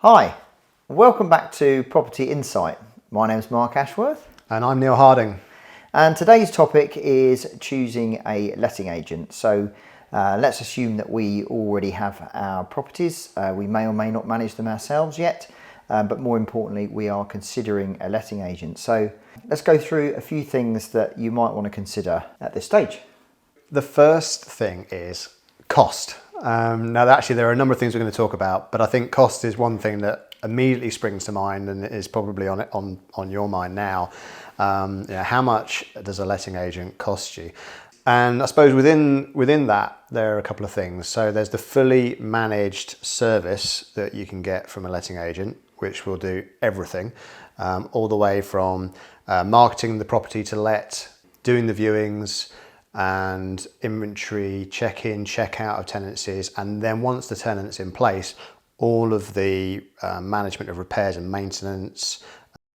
Hi, welcome back to Property Insight. My name is Mark Ashworth. And I'm Neil Harding. And today's topic is choosing a letting agent. So let's assume that we already have our properties. We may or may not manage them ourselves yet, but more importantly, we are considering a letting agent. So let's go through a few things that you might want to consider at this stage. The first thing is cost. Now, actually, there are a number of things we're going to talk about, but I think cost is one thing that immediately springs to mind and is probably on your mind now. How much does a letting agent cost you? And I suppose within that, there are a couple of things. So there's the fully managed service that you can get from a letting agent, which will do everything, all the way from marketing the property to let, doing the viewings, and inventory, check-in, check-out of tenancies, and then once the tenant's in place, all of the management of repairs and maintenance,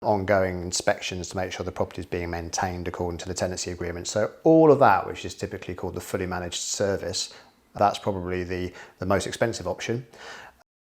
ongoing inspections to make sure the property is being maintained according to the tenancy agreement. So all of that, which is typically called the fully managed service, that's probably the most expensive option.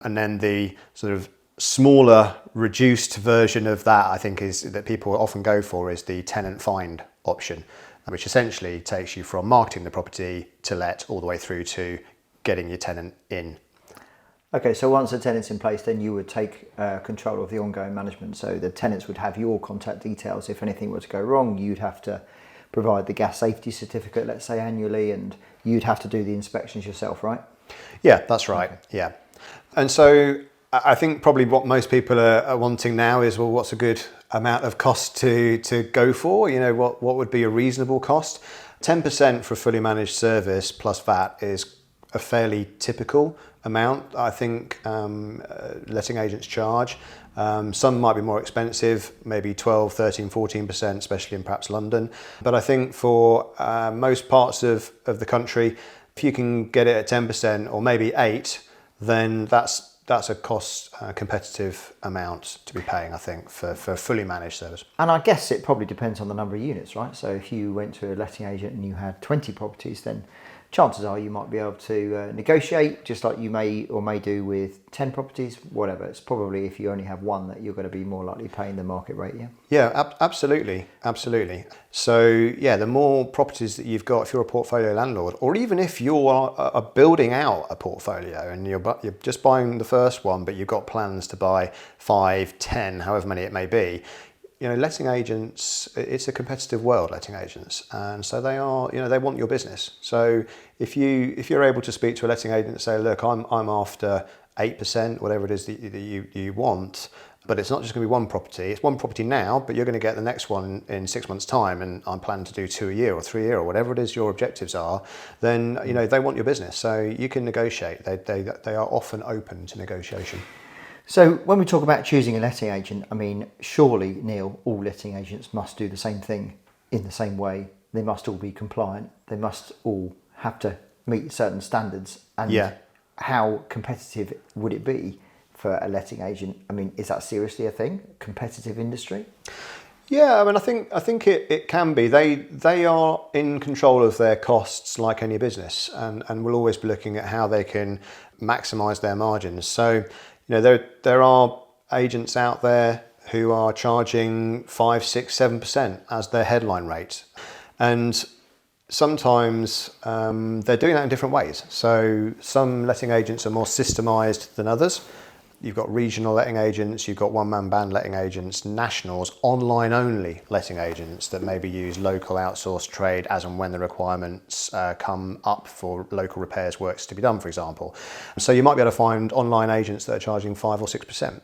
And then the sort of smaller, reduced version of that, I think, is that people often go for is the tenant find option, which essentially takes you from marketing the property to let all the way through to getting your tenant in. Okay, so once the tenant's in place, then you would take control of the ongoing management. So the tenants would have your contact details. If anything were to go wrong, you'd have to provide the gas safety certificate, let's say annually, and you'd have to do the inspections yourself, right? Yeah, that's right. Okay. Yeah. And so I think probably what most people are wanting now is, well, what's a good amount of cost to go for? You know, what would be a reasonable cost? 10% for a fully managed service plus VAT is a fairly typical amount, I think, letting agents charge. Some might be more expensive, maybe 12, 13, 14%, especially in perhaps London. But I think for most parts of the country, if you can get it at 10% or maybe 8%, then that's a cost competitive amount to be paying, I think, for a fully managed service. And I guess it probably depends on the number of units, right? So if you went to a letting agent and you had 20 properties, then chances are you might be able to negotiate, just like you may or may do with 10 properties, whatever. It's probably if you only have one that you're going to be more likely paying the market rate, yeah? Yeah, absolutely. So, yeah, the more properties that you've got, if you're a portfolio landlord, or even if you are building out a portfolio and you're just buying the first one, but you've got plans to buy 5, 10, however many it may be, you know, letting agents, it's a competitive world, letting agents. And so they are, you know, they want your business. So if you're able to speak to a letting agent and say, look, I'm after 8%, whatever it is that you want, but it's not just going to be one property. It's one property now, but you're going to get the next one in 6 months' time, and I'm planning to do 2 a year or 3 a year or whatever it is your objectives are, then, you know, they want your business. So you can negotiate. They are often open to negotiation. So when we talk about choosing a letting agent, I mean, surely, Neil, all letting agents must do the same thing in the same way. They must all be compliant. They must all have to meet certain standards. And yeah. How competitive would it be for a letting agent? I mean, is that seriously a thing? Competitive industry? Yeah, I mean, I think it can be. They are in control of their costs like any business, and will always be looking at how they can maximise their margins. So, you know, there are agents out there who are charging 5, 6, 7% as their headline rate, and sometimes they're doing that in different ways. So some letting agents are more systemised than others. You've got regional letting agents, you've got one-man band letting agents, nationals, online-only letting agents that maybe use local outsourced trade as and when the requirements come up for local repairs works to be done, for example. So you might be able to find online agents that are charging 5 or 6%.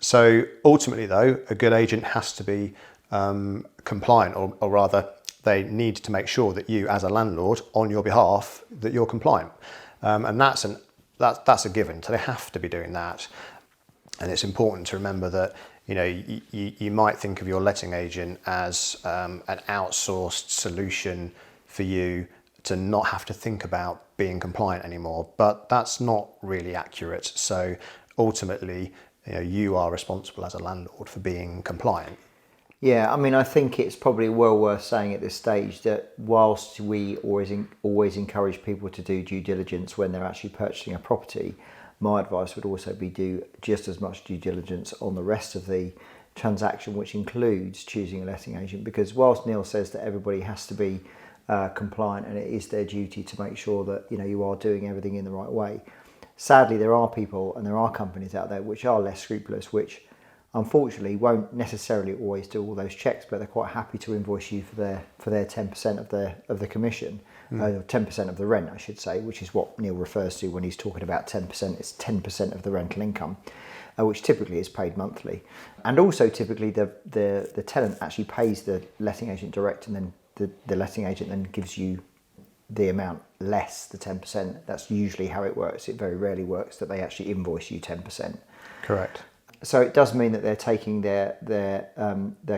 So ultimately, though, a good agent has to be compliant, or rather, they need to make sure that you, as a landlord, on your behalf, that you're compliant. And that's a given. So they have to be doing that. And it's important to remember that, you know, you might think of your letting agent as an outsourced solution for you to not have to think about being compliant anymore, but that's not really accurate. So ultimately, you know, you are responsible as a landlord for being compliant. Yeah, I mean, I think it's probably well worth saying at this stage that whilst we always encourage people to do due diligence when they're actually purchasing a property, my advice would also be do just as much due diligence on the rest of the transaction, which includes choosing a letting agent, because whilst Neil says that everybody has to be compliant and it is their duty to make sure that you are doing everything in the right way, sadly there are people and there are companies out there which are less scrupulous, which unfortunately won't necessarily always do all those checks, but they're quite happy to invoice you for their 10% of the commission, 10% of the rent, I should say, which is what Neil refers to when he's talking about 10%. It's 10% of the rental income, which typically is paid monthly, and also typically the tenant actually pays the letting agent direct, and then the letting agent then gives you the amount less the 10%. That's usually how it works. It very rarely works that they actually invoice you 10%. Correct. So it does mean that they're taking their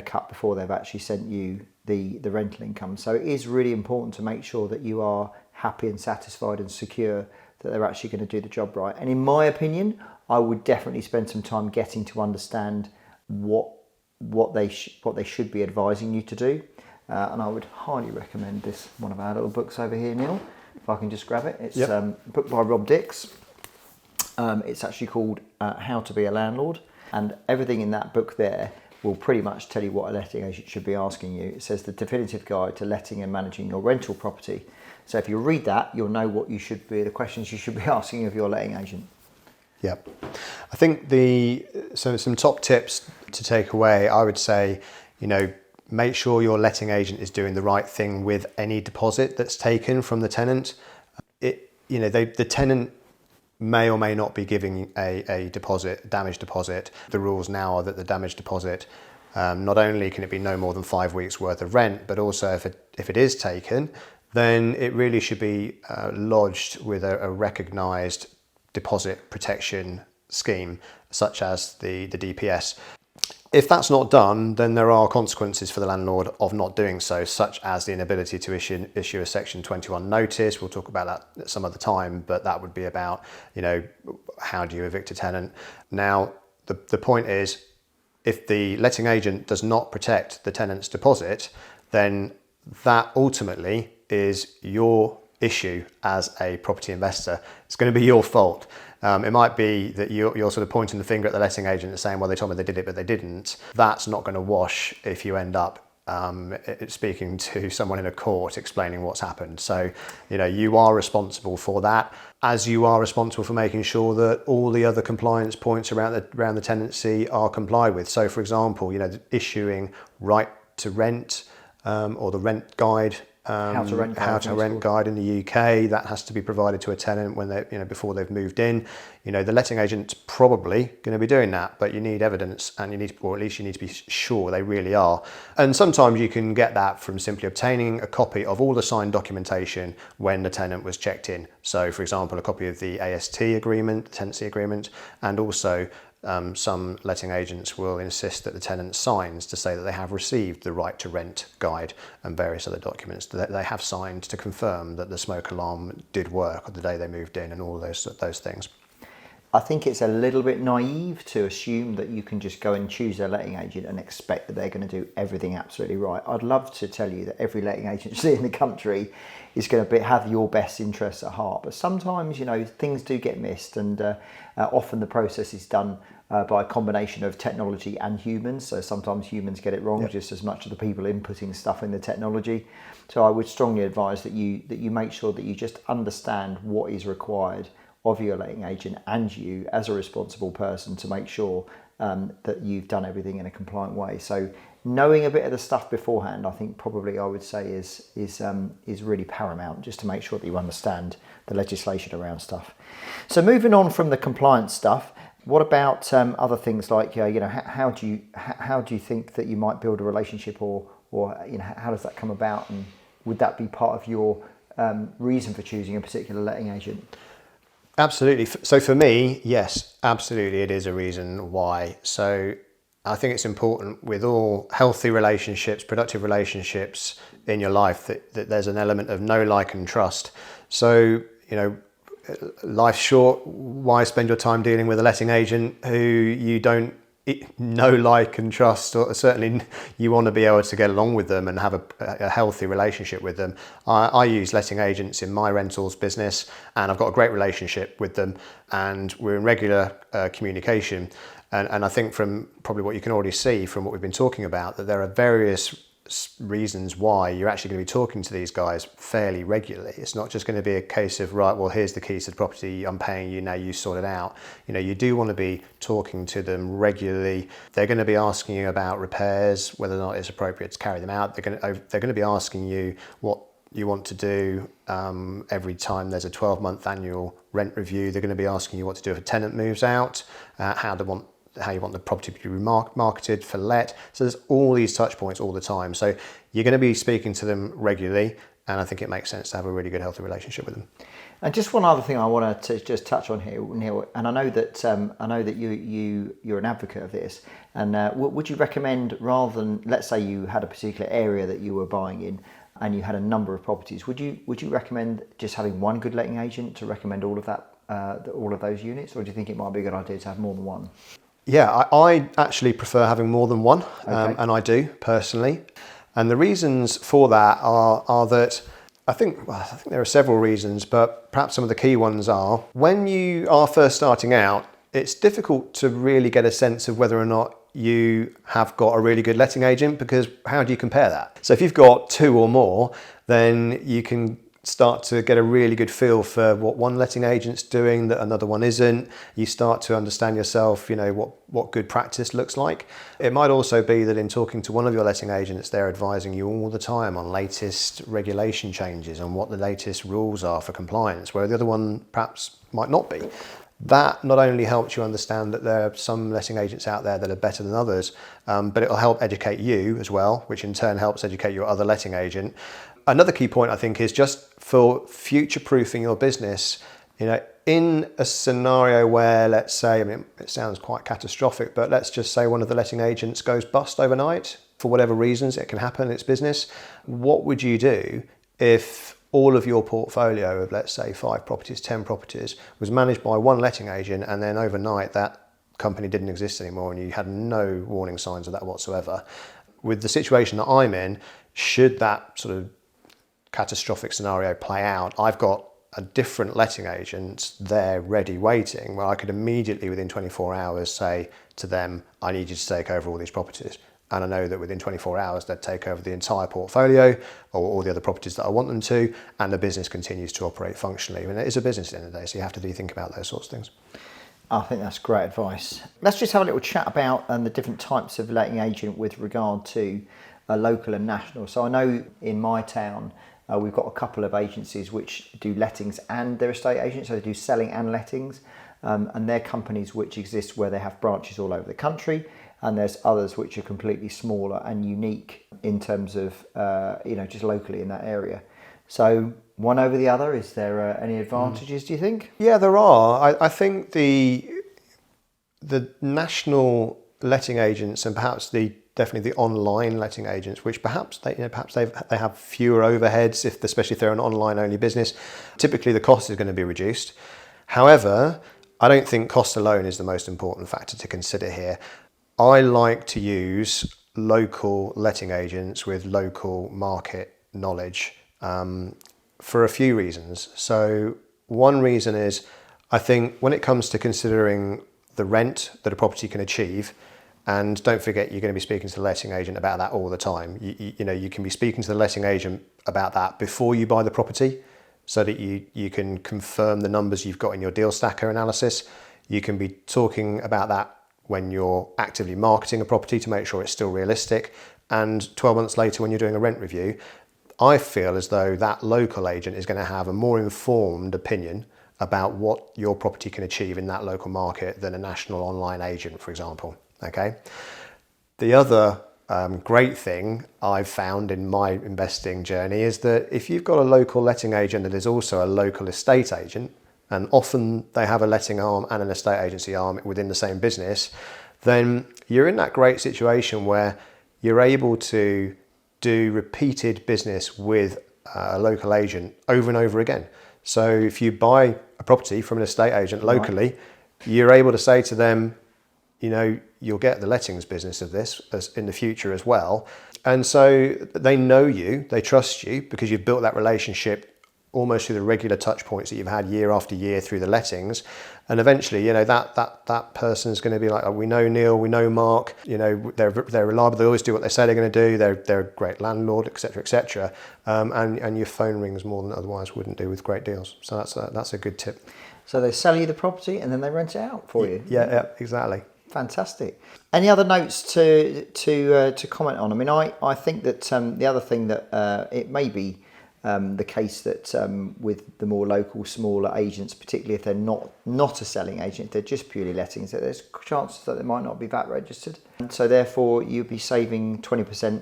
cut before they've actually sent you the rental income. So it is really important to make sure that you are happy and satisfied and secure that they're actually going to do the job right. And in my opinion, I would definitely spend some time getting to understand what they should be advising you to do. And I would highly recommend this, one of our little books over here, Neil, if I can just grab it. It's a book by Rob Dix. It's actually called How to Be a Landlord. And everything in that book there will pretty much tell you what a letting agent should be asking you. It says the definitive guide to letting and managing your rental property. So if you read that, you'll know what you should be, the questions you should be asking of your letting agent. Yep. I think some top tips to take away, I would say, make sure your letting agent is doing the right thing with any deposit that's taken from the tenant. The tenant may or may not be giving a damage deposit. The rules now are that the damage deposit, not only can it be no more than 5 weeks worth of rent, but also if it is taken, then it really should be lodged with a recognised deposit protection scheme, such as the DPS. If that's not done, then there are consequences for the landlord of not doing so, such as the inability to issue a Section 21 notice. We'll talk about that some other time, but that would be about, how do you evict a tenant? Now, the point is, if the letting agent does not protect the tenant's deposit, then that ultimately is your issue as a property investor. It's going to be your fault. It might be that you're sort of pointing the finger at the letting agent and saying, well, they told me they did it, but they didn't. That's not going to wash if you end up speaking to someone in a court explaining what's happened. So, you are responsible for that, as you are responsible for making sure that all the other compliance points around the tenancy are complied with. So, for example, issuing right to rent or the rent guide. How to rent guide in the UK, that has to be provided to a tenant when they, before they've moved in. The letting agent's probably going to be doing that, but you need evidence, and or at least you need to be sure they really are. And sometimes you can get that from simply obtaining a copy of all the signed documentation when the tenant was checked in. So, for example, a copy of the AST agreement, the tenancy agreement, and also some letting agents will insist that the tenant signs to say that they have received the right to rent guide and various other documents that they have signed to confirm that the smoke alarm did work on the day they moved in, and all those things. I think it's a little bit naive to assume that you can just go and choose a letting agent and expect that they're going to do everything absolutely right. I'd love to tell you that every letting agency in the country is going to have your best interests at heart, but sometimes things do get missed, and often the process is done by a combination of technology and humans. So sometimes humans get it wrong, just as much as the people inputting stuff in the technology. So I would strongly advise that you make sure that you just understand what is required of your letting agent and you as a responsible person to make sure that you've done everything in a compliant way. So knowing a bit of the stuff beforehand, I think probably I would say is really paramount, just to make sure that you understand the legislation around stuff. So moving on from the compliance stuff, what about other things like how do you think that you might build a relationship, or how does that come about, and would that be part of your reason for choosing a particular letting agent? Absolutely. So for me, yes, absolutely, it is a reason why. So I think it's important with all healthy relationships, productive relationships in your life, that there's an element of know, like, and trust. So, life's short. Why spend your time dealing with a letting agent who you don't know, like and trust, or certainly you want to be able to get along with them and have a healthy relationship with them. I use letting agents in my rentals business, and I've got a great relationship with them, and we're in regular communication. And I think from probably what you can already see from what we've been talking about, that there are various reasons why you're actually going to be talking to these guys fairly regularly. It's not just going to be a case of, right, well, here's the keys to the property, I'm paying you, now you sort it out. You know, you do want to be talking to them regularly. They're going to be asking you about repairs, whether or not it's appropriate to carry them out. They're going to be asking you what you want to do every time there's a 12-month annual rent review. They're going to be asking you what to do if a tenant moves out, how you want the property to be marketed for let. So there's all these touch points all the time. So you're going to be speaking to them regularly, and I think it makes sense to have a really good, healthy relationship with them. And just one other thing I want to just touch on here, Neil, and I know that you're an advocate of this. And would you recommend, rather than, let's say you had a particular area that you were buying in, and you had a number of properties, would you recommend just having one good letting agent to recommend all of that, all of those units, or do you think it might be a good idea to have more than one? Yeah, I actually prefer having more than one, Okay. and I do personally. And the reasons for that are that I think there are several reasons, but perhaps some of the key ones are, when you are first starting out, it's difficult to really get a sense of whether or not you have got a really good letting agent, because how do you compare that? So if you've got two or more, then you can start to get a really good feel for what one letting agent's doing that another one isn't. You start to understand yourself, you know, what good practice looks like. It might also be that in talking to one of your letting agents, they're advising you all the time on latest regulation changes and what the latest rules are for compliance, where the other one perhaps might not be. That not only helps you understand that there are some letting agents out there that are better than others, but it'll help educate you as well, which in turn helps educate your other letting agent. Another key point, I think, is just for future-proofing your business. You know, in a scenario where, let's say, I mean, it sounds quite catastrophic, but let's just say one of the letting agents goes bust overnight, for whatever reasons, it can happen, it's business. What would you do if all of your portfolio of, let's say, 5 properties, 10 properties, was managed by one letting agent, and then overnight that company didn't exist anymore and you had no warning signs of that whatsoever? With the situation that I'm in, should that sort of catastrophic scenario play out, I've got a different letting agent there ready waiting, where I could immediately within 24 hours say to them, I need you to take over all these properties. And I know that within 24 hours they'd take over the entire portfolio or all the other properties that I want them to, and the business continues to operate functionally. I mean, it is a business at the end of the day, so you have to think about those sorts of things. I think that's great advice. Let's just have a little chat about the different types of letting agent with regard to local and national. So I know in my town, we've got a couple of agencies which do lettings and they're estate agents, so they do selling and lettings. And they're companies which exist where they have branches all over the country. And there's others which are completely smaller and unique in terms of, just locally in that area. So one over the other, is there any advantages, do you think? Yeah, there are. I think the national letting agents and perhaps definitely the online letting agents, which perhaps they have fewer overheads, especially if they're an online only business. Typically the cost is going to be reduced. However, I don't think cost alone is the most important factor to consider here. I like to use local letting agents with local market knowledge for a few reasons. So one reason is, I think when it comes to considering the rent that a property can achieve, and don't forget, you're going to be speaking to the letting agent about that all the time. You can be speaking to the letting agent about that before you buy the property, so that you can confirm the numbers you've got in your deal stacker analysis. You can be talking about that when you're actively marketing a property to make sure it's still realistic. And 12 months later, when you're doing a rent review, I feel as though that local agent is going to have a more informed opinion about what your property can achieve in that local market than a national online agent, for example. Okay. The other great thing I've found in my investing journey is that if you've got a local letting agent that is also a local estate agent, and often they have a letting arm and an estate agency arm within the same business, then you're in that great situation where you're able to do repeated business with a local agent over and over again. So if you buy a property from an estate agent locally, you're able to say to them, you know, you'll get the lettings business of this as in the future as well. And so they know you, they trust you because you've built that relationship almost through the regular touch points that you've had year after year through the lettings. And eventually, you know, that person's going to be like, oh, we know Neil, we know Mark, you know, they're reliable, they always do what they say they're going to do, they're a great landlord, etc., etc. And your phone rings more than otherwise wouldn't do with great deals. So that's a good tip. So they sell you the property and then they rent it out for you. Yeah, exactly. Fantastic. Any other notes to comment on? I mean, I think that the other thing that it may be the case that with the more local, smaller agents, particularly if they're not a selling agent, they're just purely lettings, that there's chances that they might not be VAT registered. And so therefore, you'll be saving 20%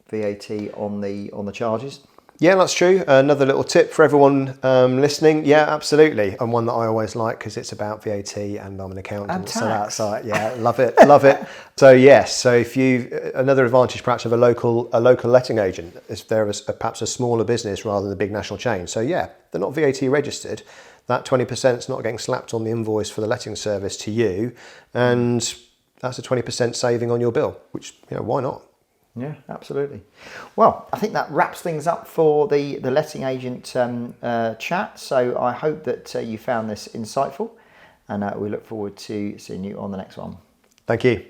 VAT on the charges. Yeah, that's true. Another little tip for everyone listening. Yeah, absolutely. And one that I always like because it's about VAT and I'm an accountant. And so tax. that's yeah, love it, love it. So yes, so if another advantage perhaps of a local letting agent is they're perhaps a smaller business rather than a big national chain. So yeah, they're not VAT registered. That 20% is not getting slapped on the invoice for the letting service to you, and that's a 20% saving on your bill. Which, you know, why not? Yeah, absolutely. Well, I think that wraps things up for the letting agent chat. So I hope that you found this insightful, and we look forward to seeing you on the next one. Thank you.